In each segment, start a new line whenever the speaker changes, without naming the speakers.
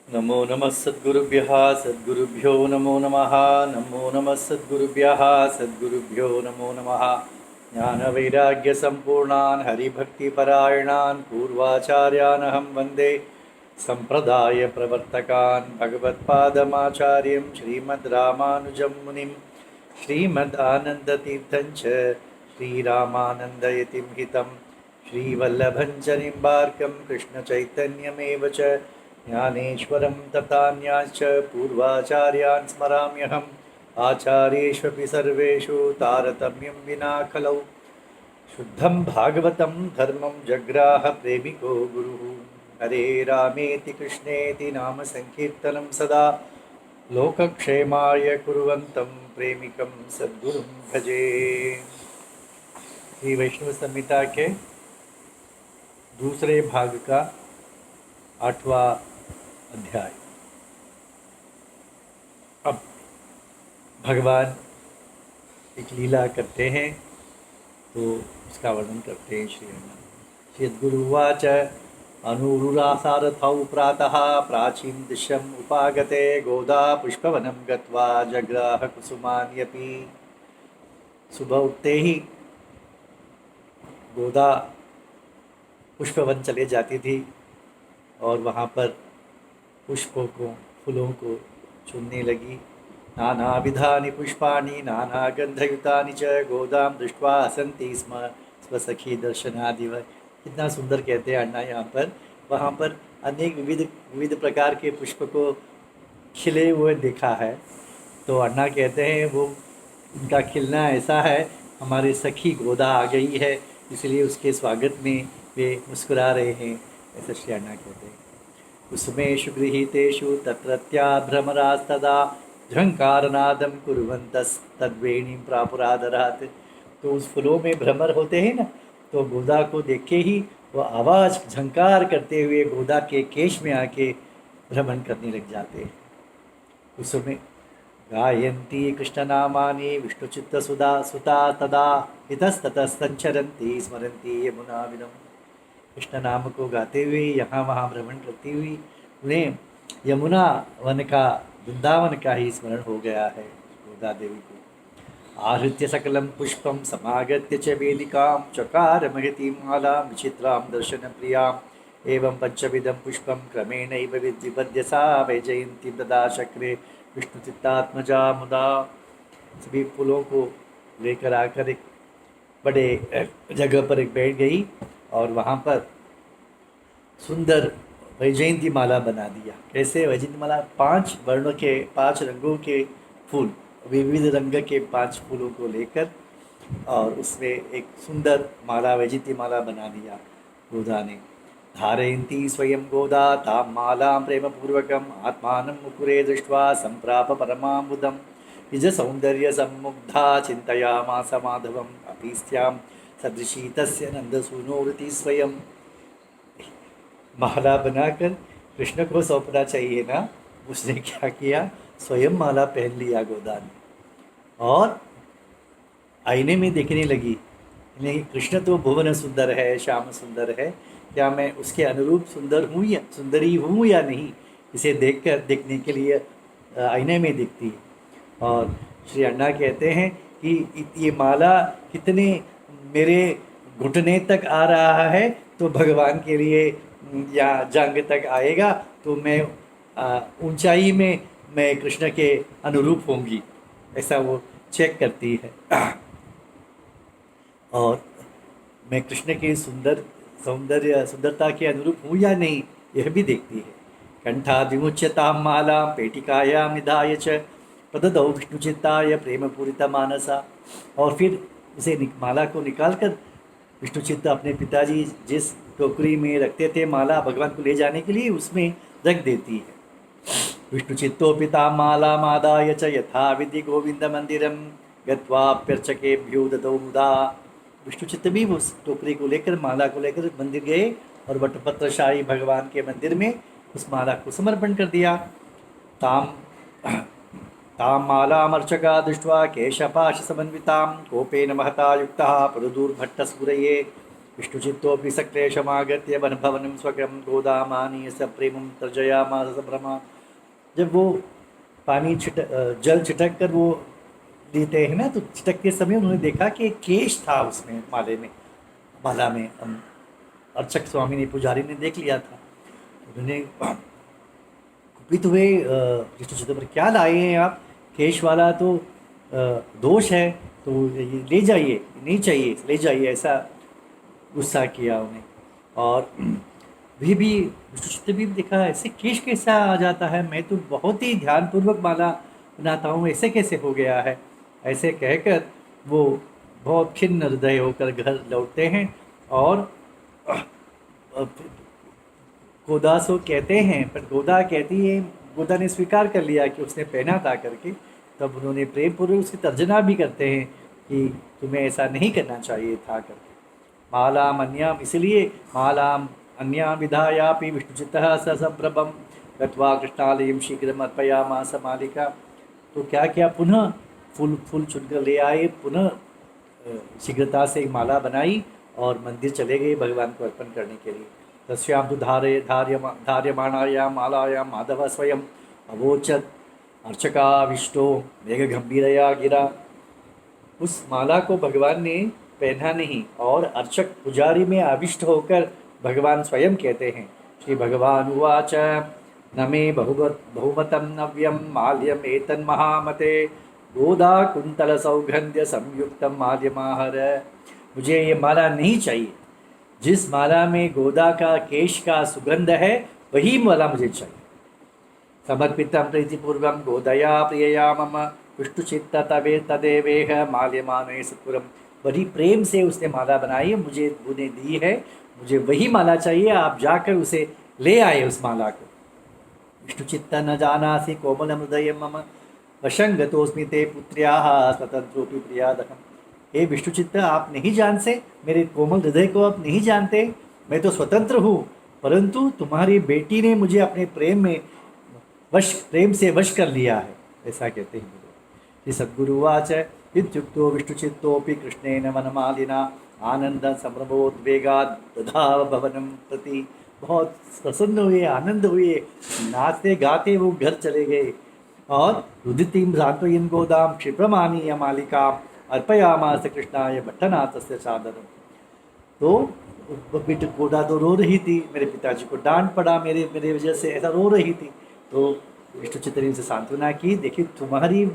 नमो नमः सद्गुरुभ्यः सद्गुरुभ्यो नमो नमः। नमो नमः सद्गुरुभ्यः सद्गुरुभ्यो नमो नमः। ज्ञानवैराग्यसम्पूर्णान् हरिभक्तिपरायणान् पूर्वाचार्यानहं वन्दे सम्प्रदायप्रवर्तकान् भगवत्पादमाचार्यं श्रीमद् रामानुजं मुनिं श्रीमदानन्दतीर्थं च श्रीरामानन्दयतिं हितं श्रीवल्लभं च निम्बार्कं कृष्णचैतन्यमेव च ज्ञानेश्वरं तथान्याश्च पूर्वाचार्यान् स्मराम्यहम् आचार्येष्वपि सर्वेषु तारतम्यं विना खलौ शुद्धं भागवतं धर्मं जग्राह प्रेमिको गुरुः। हरे रामेति कृष्णेति नाम संकीर्तनं सदा लोकक्षेमाय कुर्वन्तं प्रेमिकं सद्गुरुं भजे। श्री वैष्णव संहिता के दूसरे भाग का 8वां अध्याय। अब भगवान एक लीला करते हैं तो उसका वर्णन करते हैं श्री हनुमान। श्री सद्गुरुवाच अनुरुरासारथौ प्रातः प्राचीन दिशम् उपागते गोदा पुष्पवनं गत्वा जग्राह कुसुमान्यपि। सुबह उठते ही गोदा पुष्पवन चले जाती थी और वहाँ पर पुष्पों को फूलों को चुनने लगी। नानाविधानि पुष्पाणि नानागन्धयुतानि च गोदां दृष्ट्वा हसन्ति स्म स्वसखी दर्शनादिव। कितना सुंदर कहते हैं अन्ना यहाँ पर। वहाँ पर अनेक विविध विविध प्रकार के पुष्प को खिले हुए देखा है तो अन्ना कहते हैं वो उनका खिलना ऐसा है, हमारे सखी गोदा आ गई है इसलिए उसके स्वागत में वे मुस्कुरा रहे हैं, ऐसा श्री अन्ना कहते हैं। कुसुमेषु गृहीतेषु तत्रत्या भ्रमरास्तदा झंकारनादं कुर्वन्तस्तद्वेणीं प्रापुरादरात्। तो उस फूलों में भ्रमर होते हैं ना, तो गोदा को देख के ही वो आवाज़ झंकार करते हुए गोदा के केश में आके भ्रमण करने लग जाते हैं। कुसुमे गायन्ती कृष्णनामानि विष्णुचित्तसुधा सुता तदा इतस्ततः संचरन्ती स्मरन्ती यमुनाविनं। कृष्ण नाम को गाते हुए यहाँ वहाँ भ्रमण करती हुई उन्हें यमुना वन का वृंदावन का ही स्मरण हो गया है गोदा देवी को। आहृत्य सकलं पुष्पं समागत्य च वेदिकां चकार महतीं मालां विचित्रां दर्शनप्रियाम्। एवं पंचविधं पुष्पं क्रमेणैव विपद्य सा वैजयन्तीं तदा चक्रे विष्णुचित्तात्मजा मुदा। सभी फूलों को लेकर आकर एक बड़े जगह पर एक बैठ गई और वहाँ पर सुंदर वैजयंती माला बना दिया। कैसे वैजयंती माला? 5 वर्णों के 5 रंगों के फूल, विविध रंग के 5 फूलों को लेकर और उसमें एक सुंदर माला वैजयंती माला बना दिया गोदा ने। धारयन्ती स्वयं गोदा तां मालां प्रेमपूर्वकम् आत्मानं मुकुरे दृष्ट्वा सम्प्राप परमाम्बुदं। निजसौन्दर्यसम्मुग्धा चिन्तयामास माधवम् अपीस्त्यां सदृशी तस्य नंदसूनोवृति स्वयं। माला बनाकर कृष्ण को सौंपना चाहिए ना, उसने क्या किया, स्वयं माला पहन लिया गोदा ने और आईने में देखने लगी। नहीं, कृष्ण तो भुवन सुंदर है, श्याम सुंदर है, क्या मैं उसके अनुरूप सुंदर हूँ या सुंदरी हूँ या नहीं, इसे देखने के लिए आईने में दिखती है। और श्री अन्ना कहते हैं कि ये माला कितने मेरे घुटने तक आ रहा है तो भगवान के लिए या जांग तक आएगा तो मैं ऊंचाई में मैं कृष्ण के अनुरूप होंगी, ऐसा वो चेक करती है। और मैं कृष्ण के सुंदरता के अनुरूप हूँ या नहीं यह भी देखती है। कंठाद्विमुच्यतां मालां पेटिकायां निधाय च प्रददौ विष्णुचित्ताय प्रेमपूरिता मानसा। और फिर उसे माला को निकालकर विष्णुचित्त अपने पिताजी जिस टोकरी में रखते थे माला भगवान को ले जाने के लिए, उसमें रख देती है। विष्णुचित्तोपिता माला मादाय च यथा विधि गोविंद मंदिरम गत्वाप्यर्चकेभ्यो ददौ मुदा। विष्णुचित्त भी उस टोकरी को लेकर माला को लेकर मंदिर गए और वटपत्रशाही भगवान के मंदिर में उस माला को समर्पण कर दिया। ताम तां मालामर्चका दृष्ट्वा केशपाशसमन्वितां कोपेन महता युक्तः पुरुदूर्भट्टसूरये। विष्णुचित्तोऽपि सक्लेशमागत्य वनभवनं स्वकं गोदामानीय स प्रेमं तर्जयामास संभ्रमा। जब वो पानी जल छिटक कर वो लेते हैं ना, तो छिटक के समय उन्होंने देखा कि एक केश था उसमें, माला में अर्चक स्वामी ने, पुजारी ने देख लिया था। उन्होंने कुपित हुए, विष्णु पर क्या लाए हैं आप, केश वाला तो दोष है, तो ये ले जाइए, नहीं चाहिए, ले जाइए, ऐसा गुस्सा किया उन्हें। और भी विष्णु भी देखा, ऐसे केश कैसा आ जाता है, मैं तो बहुत ही ध्यानपूर्वक माला बनाता हूँ, ऐसे कैसे हो गया है। ऐसे कहकर वो बहुत खिन्न हृदय होकर घर लौटते हैं। और गोदा सो कहते हैं, पर गोदा कहती है, गोदा ने स्वीकार कर लिया कि उसने पहना था करके। तब उन्होंने प्रेम पूर्वक उसकी तर्जना भी करते हैं कि तुम्हें ऐसा नहीं करना चाहिए था करके। मालाम अन्याम, इसलिए मालाम अन्याम विधायापि विष्णुचित्तः स संप्रभम गत्वा कृष्णालयं शीघ्रम अर्पयामास मालिका। तो क्या किया, पुनः फूल चुनकर ले आए, पुनः शीघ्रता से माला बनाई और मंदिर चले गए भगवान को अर्पण करने के लिए। तस्यां तु धार्यमाणायां मालायां माधव स्वयं अवोचत अर्चकाविष्टो मेघगंभीरया गिरा। उस माला को भगवान ने पहना नहीं, और अर्चक पुजारी में आविष्ट होकर भगवान स्वयं कहते हैं। श्री भगवान उवाच न मे बहुमतं नव्यं माल्यम एतन् महामते गोदा कुंतल सौगंध्य संयुक्तम माल्यमाहर। मुझे ये माला नहीं चाहिए, जिस माला में गोदा का केश का सुगंध है वही माला मुझे चाहिए। समर्पितं प्रीतिपूर्वं गोदया प्रियया मम विष्णुचित्त तवे तदेवेह माल्यमाने सत्पुरम। बड़ी प्रेम से उसने माला बनाई, मुझे उन्हें दी है, मुझे वही माला चाहिए, आप जाकर उसे ले आए उस माला को। विष्णुचित्त न जानासि कोमल हृदय मम वशंगतोस्मि ते पुत्र्याः स्वतंत्रोपि प्रियादहम्। हे विष्णुचित्त, आप नहीं जानते, मेरे कोमल हृदय को आप नहीं जानते, मैं तो स्वतंत्र हूँ, परंतु तुम्हारी बेटी ने मुझे अपने प्रेम से वश कर लिया है, ऐसा कहते हैं श्री सद्गुरुवाच। इत्युक्तो विष्णुचित्तोऽपि कृष्णेन वनमालिना आनंद संभ्रमोद्वेगात् दधाव भवनं प्रति। बहुत प्रसन्न हुए, आनंद हुए, नाचते गाते वो घर चले गए। और रुदितिं सान्त्वयन् गोदां क्षिप्रमानीय मालिका अर्पयामास कृष्णाय भट्टनाथस्य सादरम्। तो गोदा तो रो रही थी, मेरे पिताजी को डांट पड़ा मेरे वजह से, ऐसा रो रही थी। तो विष्णुचित्त ने उनसे सांत्वना की, देखिए तुम्हारी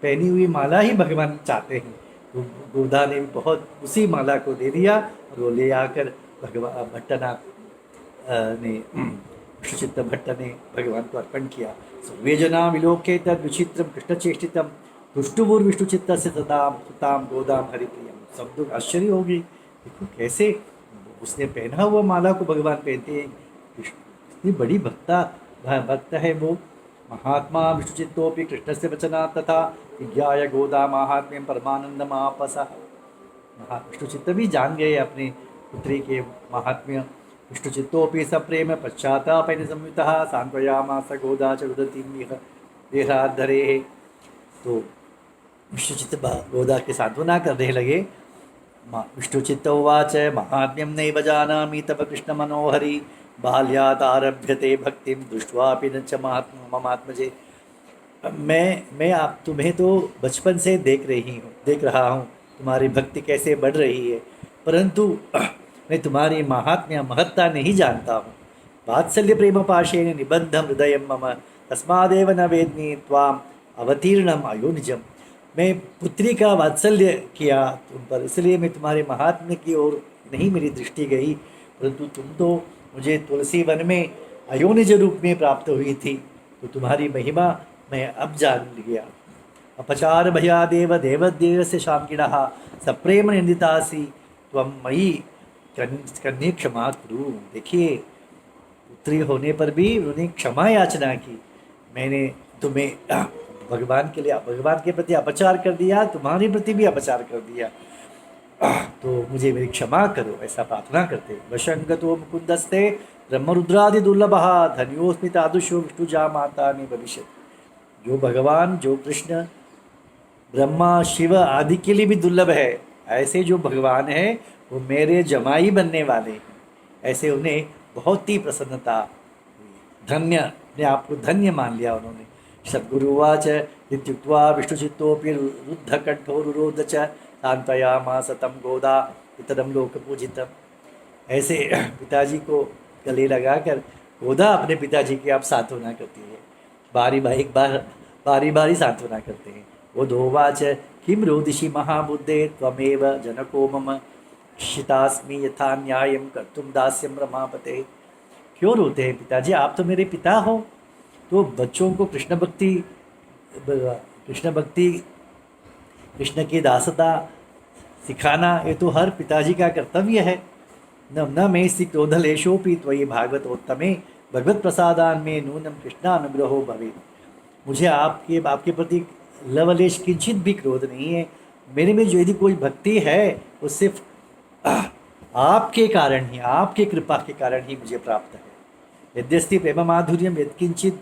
पहनी हुई माला ही भगवान चाहते हैं। तो गोदा ने बहुत उसी माला को दे दिया, और वो ले आकर भगवान भट्टनाथ ने, विष्णुचित्त भट्ट ने भगवान को अर्पण किया। सर्वे जना विलोके तद विचित्रम कृष्णचेष्टितम दुष्टुर्विष्णुचित्त से सुताम गोदाम हरिप्रियम। सब लोग आश्चर्य होगी, देखो कैसे उसने पहना हुआ माला को भगवान पहनते हैं, इतनी बड़ी भक्त है वो। महात्मा विष्णुचित्तोपि कृष्ण से वचना तथा विज्ञाय गोदा महात्म्यम परमानंद महापसा। विष्णुचित्त भी जान गए अपने पुत्री के महात्म्य। विष्णुचित्तोपि सप्रेम पश्चातापेन संयुतः सांत्वयामास गोदा च रुदतीं विहराधरे। तो विष्णुचित्त गोदा के सांत्वना करने लगे। विष्णुचित्त उवाच महात्म्यं नैव जानामि तव कृष्ण मनोहरि बाल्यात् आरभ्यते भक्तिं दृष्ट्वापि न च ममात्मजे। मैं आप तुम्हें तो बचपन से देख रहा हूँ, तुम्हारी भक्ति कैसे बढ़ रही है, परंतु मैं तुम्हारी महात्म्य महत्ता नहीं जानता हूँ। वात्सल्य प्रेम पाशेन निबद्धं हृदय मम तस्मादेव न वेद्मि त्वाम अवतीर्णम अयोनिजम। मैं पुत्री का वात्सल्य किया तुम पर, इसलिए मैं तुम्हारे महात्म्य की ओर नहीं मेरी दृष्टि गई, परंतु तुम तो मुझे तुलसी वन में अयोनिज रूप में प्राप्त हुई थी, तो तुम्हारी महिमा मैं अब जान गया। अपचार भया देवदेव से शांगिणः सप्रेम निंदितासी त्वं मयि कन्ये क्षमा कुरु। देखिए, पुत्री होने पर भी उन्होंने क्षमा याचना की। मैंने तुम्हें भगवान के प्रति अपचार कर दिया, तुम्हारे प्रति भी अपचार कर दिया, तो मुझे मेरी क्षमा करो, ऐसा प्रार्थना करते। वशंगतो मुकुंदस्ते ब्रह्मरुद्रादि दुर्लभः धन्योस्मि तादृशो विष्णुजा माता में भविष्य। जो भगवान, जो कृष्ण ब्रह्मा शिव आदि के लिए भी दुर्लभ है, ऐसे जो भगवान है वो मेरे जमाई बनने वाले हैं। ऐसे उन्हें बहुत ही प्रसन्नता हुई, धन्य, अपने आप को धन्य मान लिया उन्होंने। सद्गुरुवाच इत्युक्त्वा विष्णुचित्तोऽपि रुद्धकण्ठोरुरोध च सान्त्वयामास तं गोदा पितरं लोकपूजितम्। ऐसे पिताजी को गले लगाकर गोदा अपने पिताजी की आप सांत्वना करती है, बारी बारी सांत्वना करते हैं। वो धोवाच किं रोदिषि महाबुद्धे त्वमेव जनको मम शितास्मि यथा न्यायं कर्तुं दास्यं रमापते। क्यों रोते हैं पिताजी, आप तो मेरे पिता हो। तो बच्चों को कृष्ण भक्ति कृष्ण की दासता सिखाना ये तो हर पिताजी का कर्तव्य है। न मेऽस्ति क्रोधलेशोऽपि त्वयि भागवतोत्तमे भगवत प्रसादान में नूनम कृष्णानुग्रहो भवेत्। मुझे आपके प्रति लवलेश किंचित भी क्रोध नहीं है। मेरे में जो यदि कोई भक्ति है वो सिर्फ आपके कारण ही, आपके कृपा के कारण ही मुझे प्राप्त है। यद्यस्ति प्रेम माधुर्यम यत्किंचित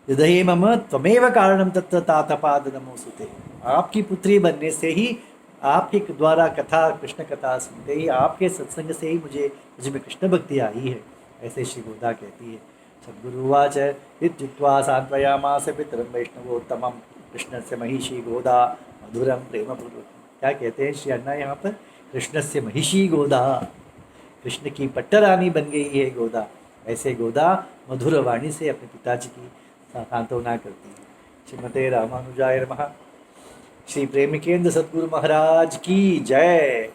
हृदये मम त्वमेव कारणम तत्र तातपाद नमोस्तुते। आपकी पुत्री बनने से ही, आपके द्वारा कथा, कृष्ण कथा सुनते ही, आपके सत्संग से ही मुझे में कृष्ण भक्ति आई है। ऐसे श्री गोदा कहती है। सद्गुरुवाच इत्युक्त्वा सान्त्वयामास पितरं वैष्णवोत्तमं कृष्णस्य महिषी गोदा मधुरं प्रेमपूर्वकम्। क्या कहते हैं श्री अन्ना यहाँ पर? कृष्णस्य महिषी गोदा, कृष्ण की पट्टरानी बन गई है गोदा। ऐसे गोदा मधुर वाणी से अपने पिताजी की सांत्वना करती है। श्रीमते रामानुजाय नमः। श्री प्रेमकेंद्र सद्गुरु महाराज की जय।